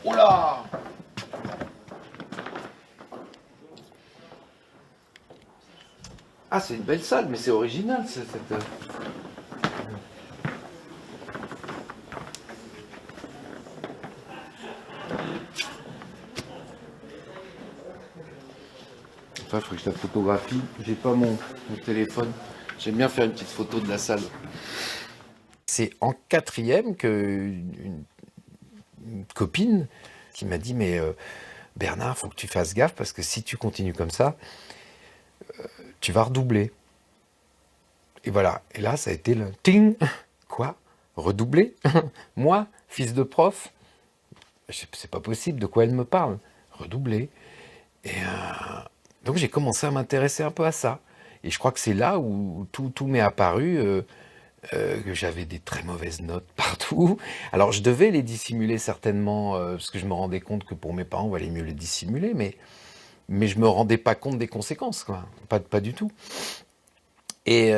Oh là! Ah, c'est une belle salle, mais c'est original, cette... Enfin, il faut que je la photographie. J'ai pas mon téléphone. J'aime bien faire une petite photo de la salle. C'est en quatrième que une copine qui m'a dit, mais Bernard, faut que tu fasses gaffe parce que si tu continues comme ça, tu vas redoubler. Et voilà. Et là, ça a été le ting. Quoi? Redoubler? Moi, fils de prof? C'est pas possible. De quoi elle me parle? Redoubler. Et donc j'ai commencé à m'intéresser un peu à ça. Et je crois que c'est là où tout m'est apparu, que j'avais des très mauvaises notes partout. Alors je devais les dissimuler certainement, parce que je me rendais compte que pour mes parents, il valait mieux les dissimuler, mais je me rendais pas compte des conséquences, quoi. Pas du tout. Et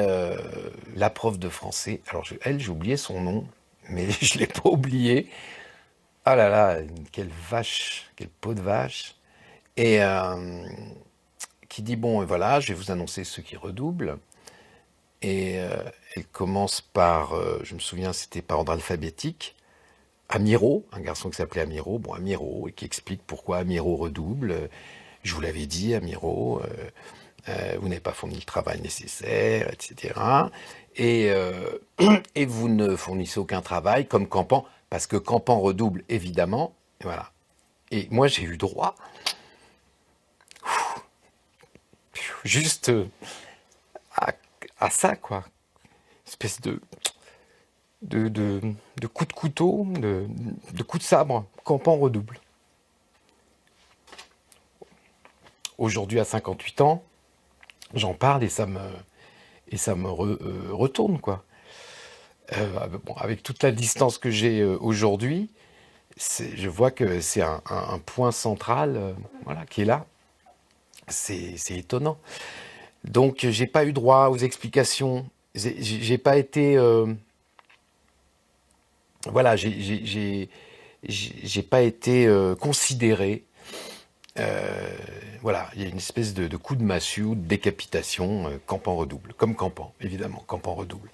la prof de français, alors elle, j'ai oublié son nom, mais je l'ai pas oublié. Ah là là, quelle vache, quelle peau de vache. Et qui dit, bon, voilà, je vais vous annoncer ceux qui redoublent. Et elle commence par, je me souviens, c'était par ordre alphabétique. Amiro, un garçon qui s'appelait Amiro, bon, Amiro, et qui explique pourquoi Amiro redouble. Je vous l'avais dit, Amiro, vous n'avez pas fourni le travail nécessaire, etc. Et, et vous ne fournissez aucun travail comme Campan, parce que Campan redouble, évidemment. Et voilà. Et moi, j'ai eu droit, juste à, à ça, quoi. Espèce de coups de couteau, de coups de sabre. Campan redouble. Aujourd'hui, à 58 ans, j'en parle et ça me retourne, quoi. Bon, avec toute la distance que j'ai aujourd'hui, je vois que c'est un point central, voilà, qui est là. C'est étonnant. Donc, j'ai pas eu droit aux explications. J'ai pas été, voilà, j'ai pas été considéré. Voilà, il y a une espèce de coup de massue ou de décapitation. Campan redouble, comme Campan, évidemment. Campan redouble.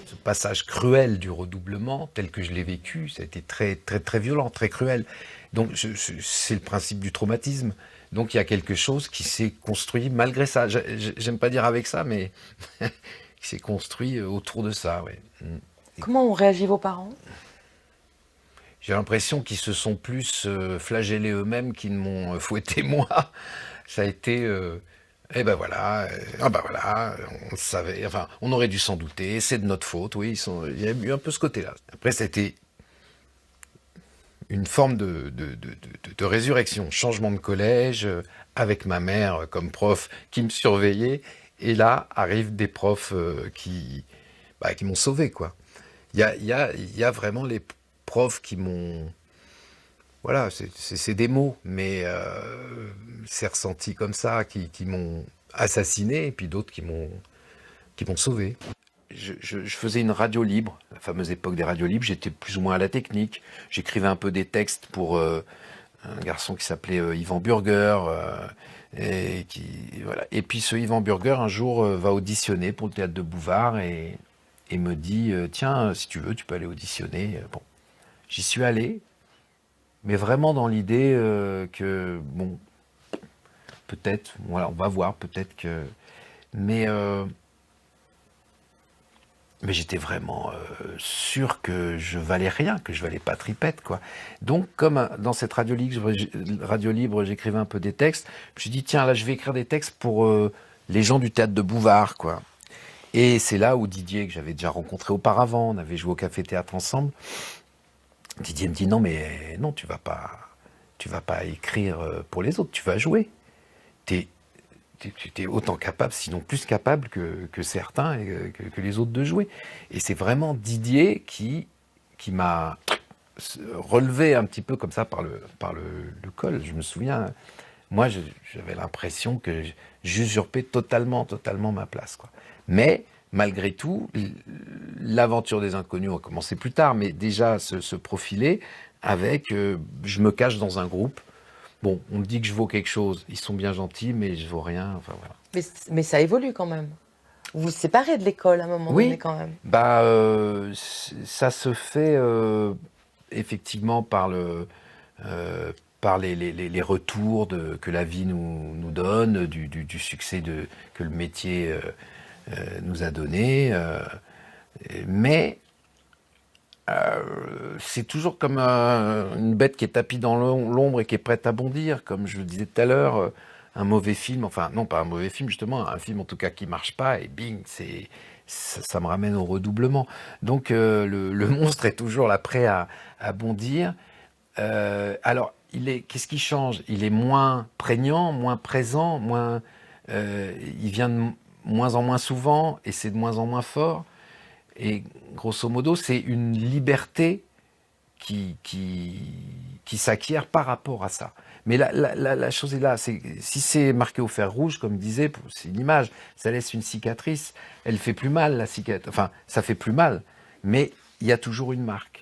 Ce passage cruel du redoublement, tel que je l'ai vécu, ça a été très, très, très violent, très cruel. Donc, c'est le principe du traumatisme. Donc, il y a quelque chose qui s'est construit malgré ça. J'aime pas dire avec ça, mais qui s'est construit autour de ça, ouais. Comment ont réagi vos parents? J'ai l'impression qu'ils se sont plus flagellés eux-mêmes qu'ils ne m'ont fouetté moi. Ça a été, eh ben voilà, ah ben voilà, on savait, enfin, on aurait dû s'en douter, c'est de notre faute, oui, il y a eu un peu ce côté-là. Après, ça a été une forme de résurrection, changement de collège, avec ma mère comme prof qui me surveillait, et là arrivent des profs qui m'ont sauvé, quoi. Il y a vraiment les profs qui m'ont... Voilà, c'est des mots, mais c'est ressenti comme ça, qui m'ont assassiné, et puis d'autres qui m'ont sauvé. Je faisais une radio libre, la fameuse époque des radios libres, j'étais plus ou moins à la technique, j'écrivais un peu des textes pour un garçon qui s'appelait Yvan Burger, voilà. Et puis ce Yvan Burger, un jour, va auditionner pour le théâtre de Bouvard, et me dit, tiens, si tu veux, tu peux aller auditionner. Bon, j'y suis allé, mais vraiment dans l'idée que, bon, peut-être, voilà, on va voir, peut-être que... Mais, euh, mais j'étais vraiment sûr que je valais rien, que je valais pas tripette, quoi. Donc, comme dans cette radio libre, j'écrivais un peu des textes, je me suis dit, tiens, là, je vais écrire des textes pour les gens du théâtre de Bouvard, quoi. Et c'est là où Didier, que j'avais déjà rencontré auparavant, on avait joué au café-théâtre ensemble, Didier me dit, non, mais non, tu vas pas écrire pour les autres, tu vas jouer. tu es autant capable, sinon plus capable que certains et que les autres de jouer. Et c'est vraiment Didier qui m'a relevé un petit peu comme ça par le col. Je me souviens, moi j'avais l'impression que j'usurpais totalement ma place, quoi. Mais malgré tout, l'aventure des inconnus a commencé plus tard, mais déjà se profiler avec je me cache dans un groupe. Bon, on me dit que je vaux quelque chose. Ils sont bien gentils, mais je vaux rien. Enfin voilà. Mais ça évolue quand même. Vous vous séparez de l'école à un moment donné quand même. Bah, ça se fait effectivement par les retours que la vie nous donne, du succès que le métier nous a donné. Mais c'est toujours comme une bête qui est tapie dans l'ombre et qui est prête à bondir, comme je le disais tout à l'heure. Un mauvais film, enfin non pas un mauvais film justement, un film en tout cas qui marche pas et bing, ça me ramène au redoublement. Donc le monstre est toujours là prêt à bondir. Alors qu'est-ce qui change? Il est moins prégnant, moins présent, il vient de moins en moins souvent et c'est de moins en moins fort. Et grosso modo, c'est une liberté qui s'acquiert par rapport à ça. Mais la chose est là, si c'est marqué au fer rouge, comme disait, c'est une image, ça laisse une cicatrice, elle fait plus mal, la cicatrice, enfin, ça fait plus mal, mais il y a toujours une marque.